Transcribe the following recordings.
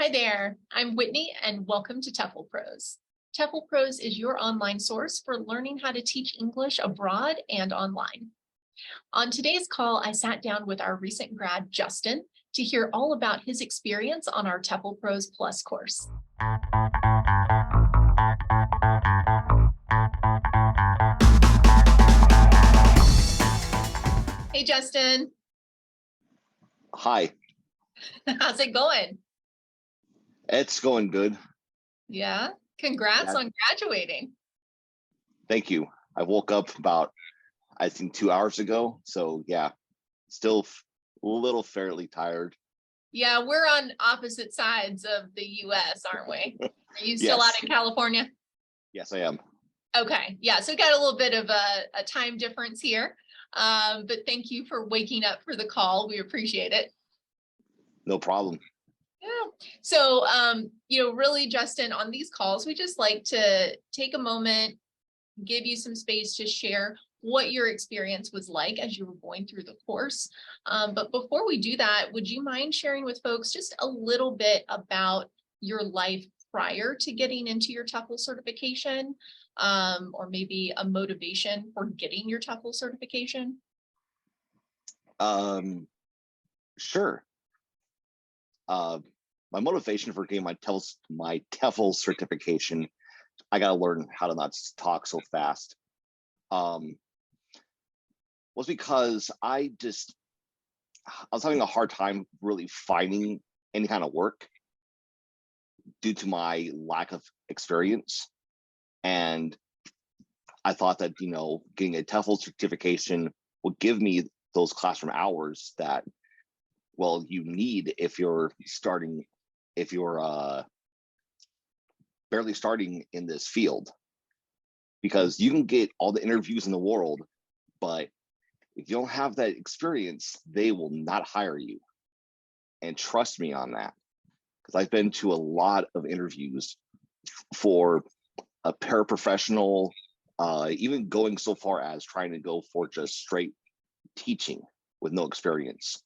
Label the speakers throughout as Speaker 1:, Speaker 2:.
Speaker 1: Hi there, I'm Whitney and welcome to TEFLPros. TEFLPros is your online source for learning how to teach English abroad and online. On today's call, I sat down with our recent grad, Justin, to hear all about his experience on our TEFLPros Plus course. Hey, Justin.
Speaker 2: Hi.
Speaker 1: How's it going?
Speaker 2: It's going good.
Speaker 1: Yeah, congrats on graduating.
Speaker 2: Thank you. I woke up about, I think, 2 hours ago. So yeah, still a little fairly tired.
Speaker 1: Yeah, we're on opposite sides of the US, aren't we? Are you still
Speaker 2: Yes.
Speaker 1: out in California?
Speaker 2: Yes, I am.
Speaker 1: Okay, yeah, so we got a little bit of a time difference here, but thank you for waking up for the call. We appreciate it.
Speaker 2: No problem.
Speaker 1: Yeah. So, really, Justin, on these calls, we just like to take a moment, give you some space to share what your experience was like as you were going through the course. But before we do that, would you mind sharing with folks just a little bit about your life prior to getting into your TEFL certification, or maybe a motivation for getting your TEFL certification?
Speaker 2: Sure. My motivation for getting my TEFL certification, I got to learn how to not talk so fast, was because I was having a hard time really finding any kind of work due to my lack of experience. And I thought that, getting a TEFL certification would give me those classroom hours that, well, you need if you're barely starting in this field, because you can get all the interviews in the world, but if you don't have that experience, they will not hire you. And trust me on that, because I've been to a lot of interviews for a paraprofessional, even going so far as trying to go for just straight teaching with no experience.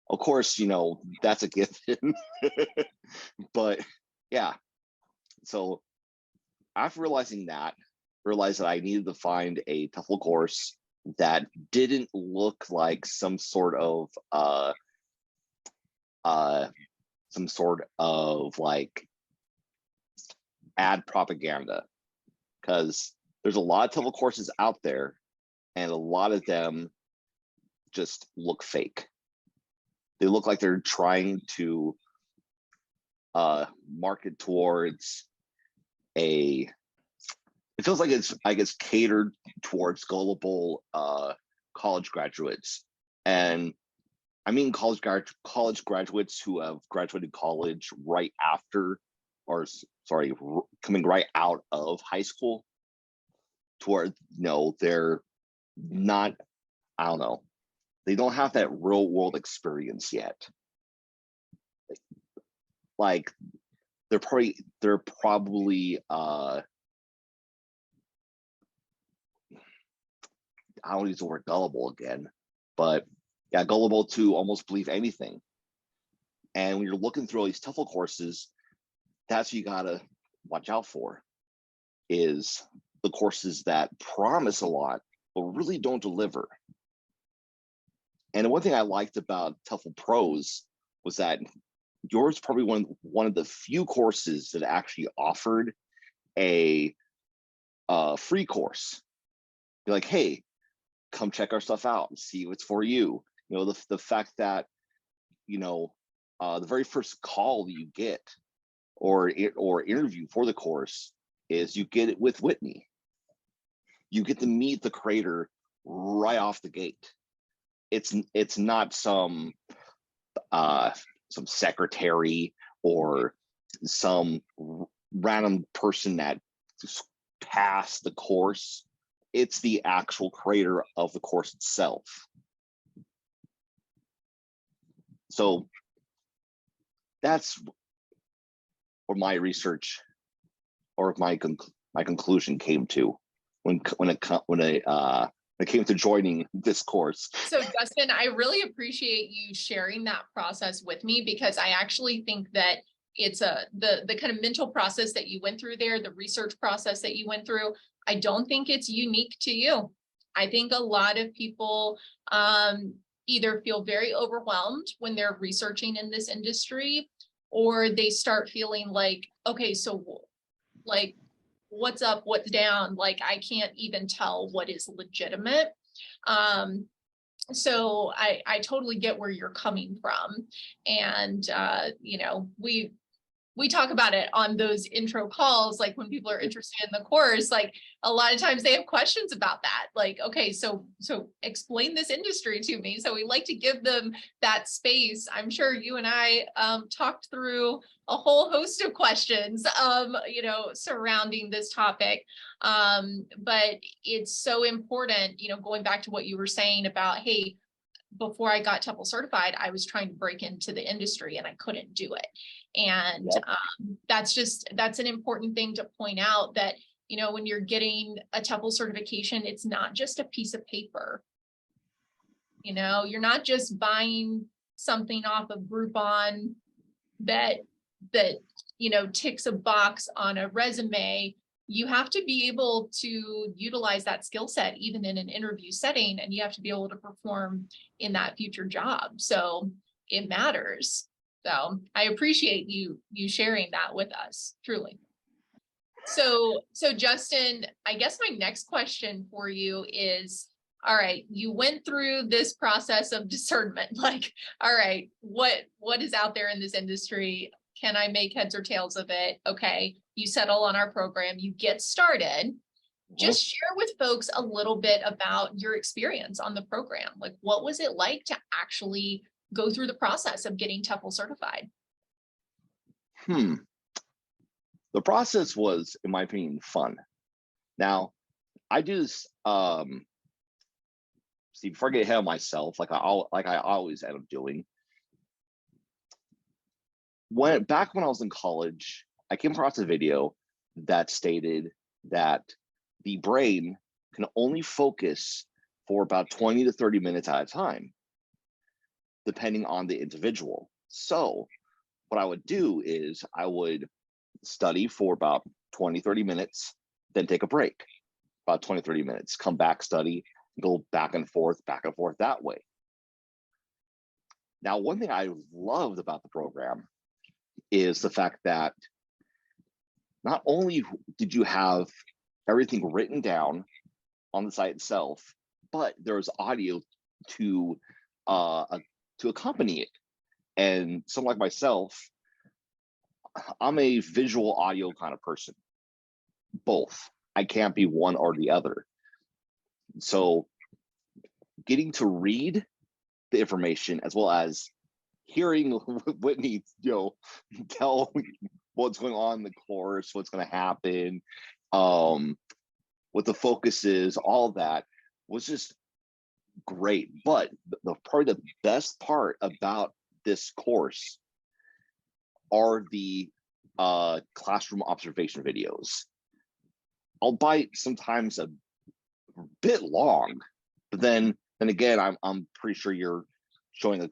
Speaker 2: Of course, that's a given. But yeah, so after realized that I needed to find a TEFL course that didn't look like some sort of like ad propaganda, because there's a lot of TEFL courses out there and a lot of them just look fake. They look like they're trying to market towards it feels like it's catered towards gullible college graduates. And I mean college graduates who have graduated college right after, or sorry, coming right out of high school, toward, they're not, I don't know, they don't have that real world experience yet. Like they're probably I don't use the word gullible again, but yeah, gullible to almost believe anything. And when you're looking through all these TEFL courses, that's what you gotta watch out for, is the courses that promise a lot but really don't deliver. And the one thing I liked about TEFLPros was that yours probably one of the few courses that actually offered a free course. You're like, hey, come check our stuff out and see if it's for you. The fact that, the very first call you get or interview for the course is you get it with Whitney. You get to meet the creator right off the gate. It's not some secretary or some random person that just passed the course. It's the actual creator of the course itself. So that's where my research or my conclusion came to when that came to joining this course.
Speaker 1: So Justin, I really appreciate you sharing that process with me, because I actually think that it's the kind of mental process that you went through there, the research process that you went through. I don't think it's unique to you. I think a lot of people either feel very overwhelmed when they're researching in this industry, or they start feeling like, okay, so like, what's up, what's down? Like, I can't even tell what is legitimate. So I totally get where you're coming from. And, you know, we talk about it on those intro calls, like when people are interested in the course, like a lot of times they have questions about that. Like, okay, so explain this industry to me. So we like to give them that space. I'm sure you and I talked through a whole host of questions, you know, surrounding this topic. But it's so important, you know, going back to what you were saying about, hey, before I got TEFL certified, I was trying to break into the industry and I couldn't do it. And
Speaker 2: Yep.
Speaker 1: that's an important thing to point out, that, you know, when you're getting a TEFL certification, it's not just a piece of paper. You know, you're not just buying something off of Groupon that, you know, ticks a box on a resume. You have to be able to utilize that skill set even in an interview setting, and you have to be able to perform in that future job. So it matters. So I appreciate you sharing that with us, truly. So Justin, I guess my next question for you is, all right, you went through this process of discernment, like, all right, what is out there in this industry? Can I make heads or tails of it? Okay, you settle on our program, you get started. Just share with folks a little bit about your experience on the program. Like, what was it like to actually go through the process of getting TEFL certified?
Speaker 2: The process was, in my opinion, fun. Now, I do this, see, before I get ahead of myself, like I always end up doing. Back when I was in college, I came across a video that stated that the brain can only focus for about 20 to 30 minutes at a time, depending on the individual. So what I would do is I would study for about 20, 30 minutes, then take a break, about 20, 30 minutes, come back, study, go back and forth that way. Now, one thing I loved about the program is the fact that not only did you have everything written down on the site itself, but there's audio to accompany it. And someone like myself, I'm a visual audio kind of person. Both. I can't be one or the other. So getting to read the information as well as hearing Whitney, you know, tell what's going on in the course, what's going to happen, what the focus is, all that was just great. But probably the best part about this course are the classroom observation videos. Albeit sometimes a bit long, but then again, I'm pretty sure you're showing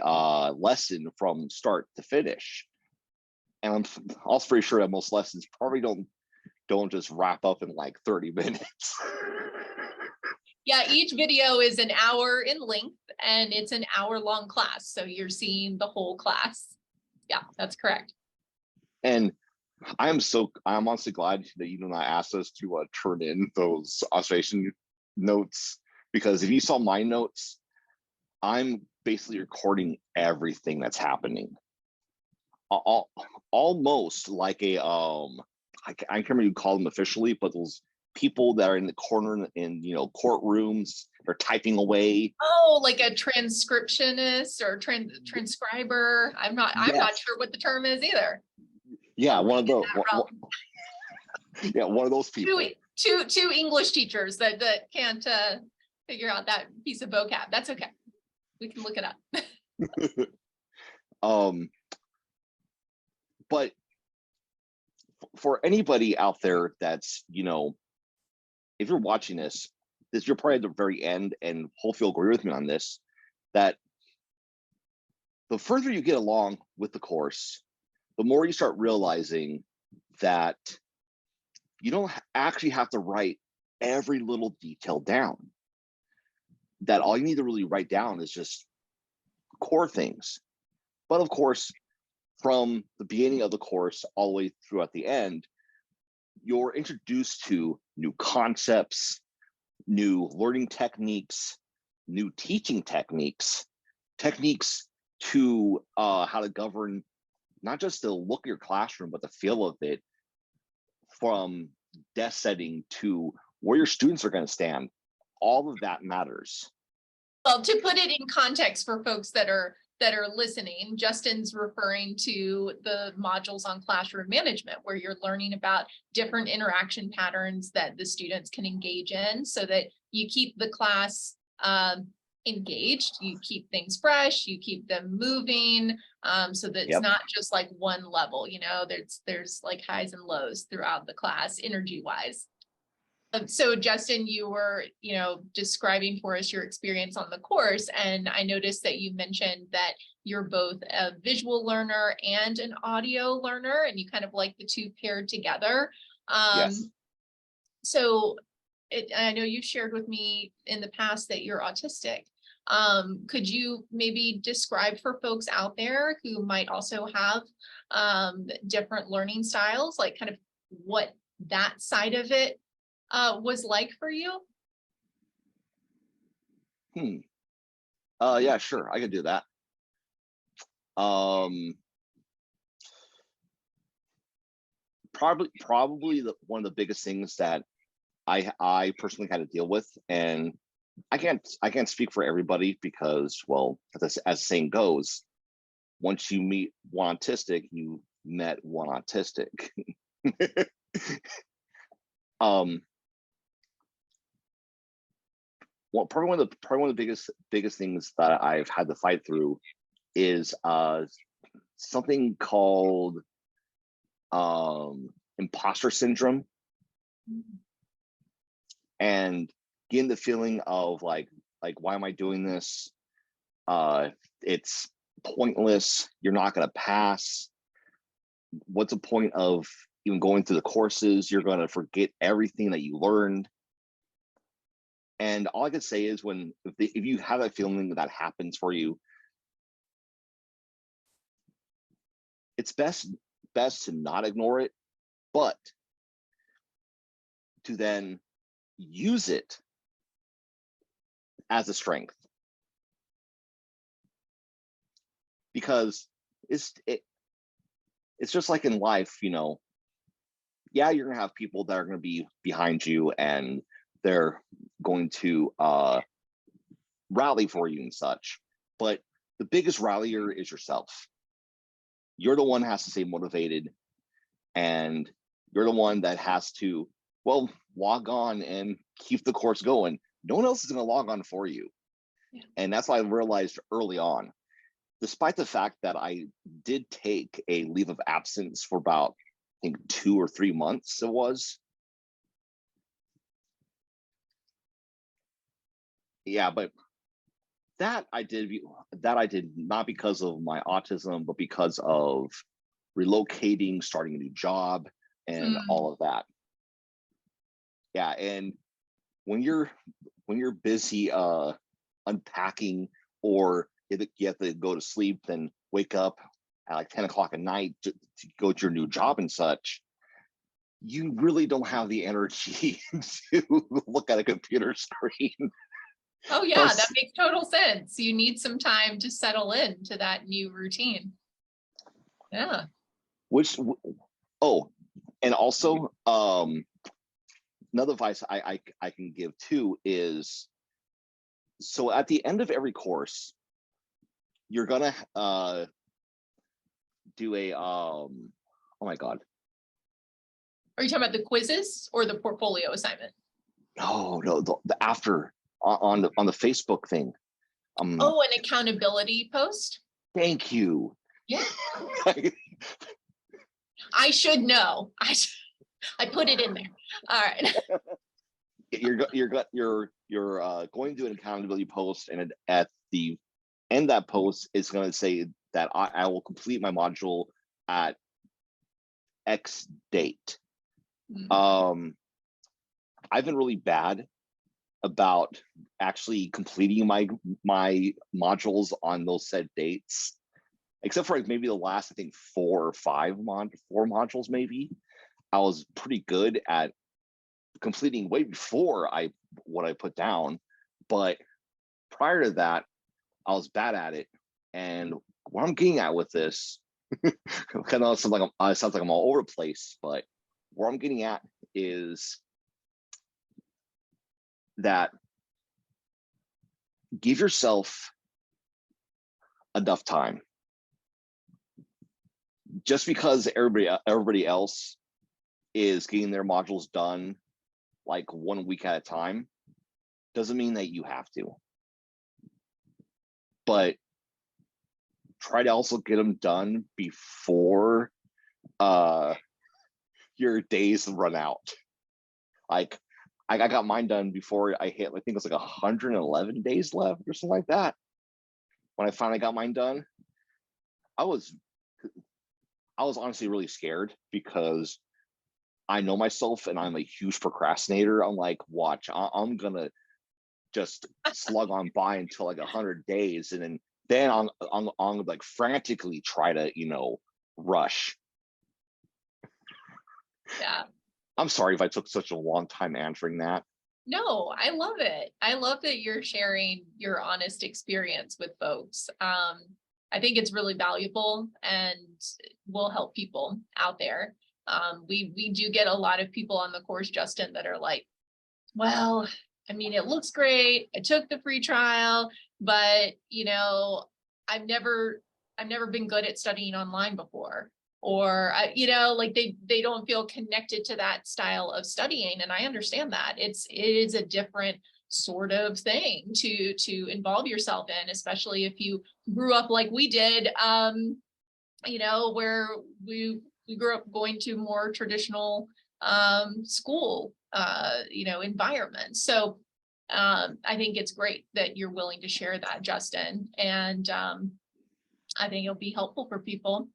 Speaker 2: a lesson from start to finish, and I'm also pretty sure that most lessons probably don't just wrap up in like 30 minutes.
Speaker 1: Yeah, each video is an hour in length and it's an hour-long class. So you're seeing the whole class. Yeah, that's correct.
Speaker 2: And I'm honestly glad that you did not ask us to turn in those observation notes, because if you saw my notes, I'm basically recording everything that's happening. Almost like a I can't remember what you call them officially, but those people that are in the corner in, you know, courtrooms, they're typing away.
Speaker 1: Oh, like a transcriptionist or transcriber. I'm not sure what the term is either.
Speaker 2: Yeah, one of those. Yeah, one of those people.
Speaker 1: Two English teachers that can't figure out that piece of vocab. That's okay. We can look it up.
Speaker 2: But for anybody out there that's, you know, if you're watching this, this, you're probably at the very end, and hopefully you'll agree with me on this, that the further you get along with the course, the more you start realizing that you don't actually have to write every little detail down. That all you need to really write down is just core things. But of course, from the beginning of the course all the way through at the end, you're introduced to new concepts, new learning techniques, new teaching techniques, techniques to how to govern not just the look of your classroom, but the feel of it, from desk setting to where your students are going to stand. All of that matters.
Speaker 1: Well, to put it in context for folks that are listening, Justin's referring to the modules on classroom management, where you're learning about different interaction patterns that the students can engage in, so that you keep the class engaged, you keep things fresh, you keep them moving, so that it's not just like one level, you know, there's like highs and lows throughout the class energy wise. So Justin, you were, you know, describing for us your experience on the course, and I noticed that you mentioned that you're both a visual learner and an audio learner, and you kind of like the two paired together.
Speaker 2: Yes.
Speaker 1: So I know you've shared with me in the past that you're autistic. Could you maybe describe for folks out there who might also have different learning styles, like kind of what that side of it was like for you?
Speaker 2: Yeah, sure, I could do that. Probably one of the biggest things that I personally had to deal with, and I can't speak for everybody, because, well, as the saying goes, once you meet one autistic, you met one autistic. Well, probably one of the biggest things that I've had to fight through is something called imposter syndrome, and getting the feeling of like why am I doing this? It's pointless. You're not going to pass. What's the point of even going through the courses? You're going to forget everything that you learned. And all I can say is, if you have that feeling that happens for you, it's best to not ignore it, but to then use it as a strength. Because it's just like in life, you know, yeah, you're gonna have people that are gonna be behind you, and they're going to rally for you and such. But the biggest rallier is yourself. You're the one that has to stay motivated, and you're the one that has to, well, log on and keep the course going. No one else is going to log on for you. Yeah. And that's what I realized early on, despite the fact that I did take a leave of absence for about, I think, 2 or 3 months it was. Yeah, but that I did not because of my autism, but because of relocating, starting a new job, and all of that. Yeah, and when you're busy unpacking, or you have to go to sleep, then wake up at like 10 o'clock at night to go to your new job and such, you really don't have the energy to look at a computer screen.
Speaker 1: Oh yeah, that makes total sense. You need some time to settle into that new routine. Yeah.
Speaker 2: And also, another advice I can give too is, so at the end of every course, you're gonna do a oh my god.
Speaker 1: Are you talking about the quizzes or the portfolio assignment?
Speaker 2: No, the after on the Facebook thing.
Speaker 1: An accountability post.
Speaker 2: Thank you.
Speaker 1: Yeah. I should know. I put it in there. All right.
Speaker 2: you're going to do an accountability post, and at the end of that post, it's going to say that I will complete my module at X date.
Speaker 1: Mhm.
Speaker 2: I've been really bad about actually completing my modules on those said dates, except for like maybe the last, I think, four modules maybe. I was pretty good at completing way before what I put down, but prior to that, I was bad at it. And what I'm getting at with this, kind of sounds like I'm all over the place, but where I'm getting at is that give yourself enough time. Just because everybody else is getting their modules done like 1 week at a time doesn't mean that you have to. But try to also get them done before your days run out. Like I got mine done before I hit, I think it was like 111 days left or something like that. When I finally got mine done, I was honestly really scared because I know myself and I'm a huge procrastinator. I'm like, watch, I'm gonna just slug on by until like 100 days, and then I'm like frantically try to rush.
Speaker 1: Yeah.
Speaker 2: I'm sorry if I took such a long time answering that.
Speaker 1: No, I love it. I love that you're sharing your honest experience with folks. I think it's really valuable and will help people out there. We do get a lot of people on the course, Justin, that are like, well, I mean, it looks great. I took the free trial, but I've never been good at studying online before, or like they don't feel connected to that style of studying. And I understand that it is a different sort of thing to involve yourself in, especially if you grew up like we did, where we grew up going to more traditional school environment. So I think it's great that you're willing to share that, Justin, and I think it'll be helpful for people.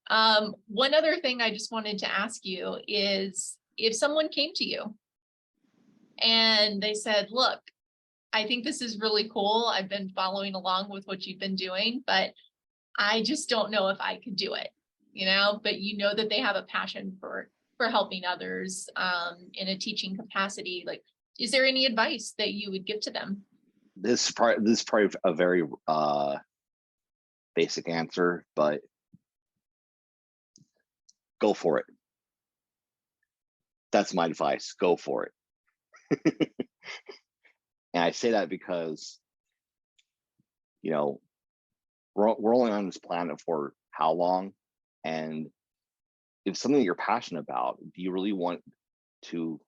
Speaker 1: One other thing I just wanted to ask you is, if someone came to you and they said, look, I think this is really cool, I've been following along with what you've been doing, but I just don't know if I could do it, but that they have a passion for helping others in a teaching capacity. Like, is there any advice that you would give to them?
Speaker 2: This is probably a very basic answer, but go for it. That's my advice. Go for it. And I say that because, we're only on this planet for how long? And if something that you're passionate about, do you really want to,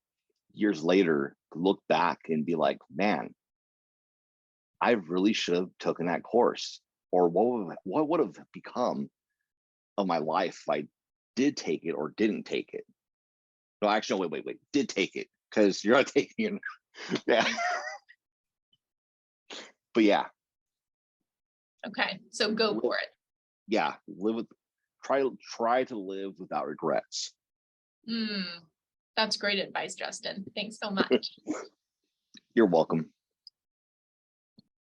Speaker 2: years later, look back and be like, man, I really should have taken that course? Or what would have become of my life if I did take it or didn't take it? No, actually, wait, did take it, because you're not taking it. Yeah. But yeah.
Speaker 1: Okay, so go for it.
Speaker 2: Yeah, try to live without regrets.
Speaker 1: That's great advice, Justin. Thanks so much.
Speaker 2: You're welcome.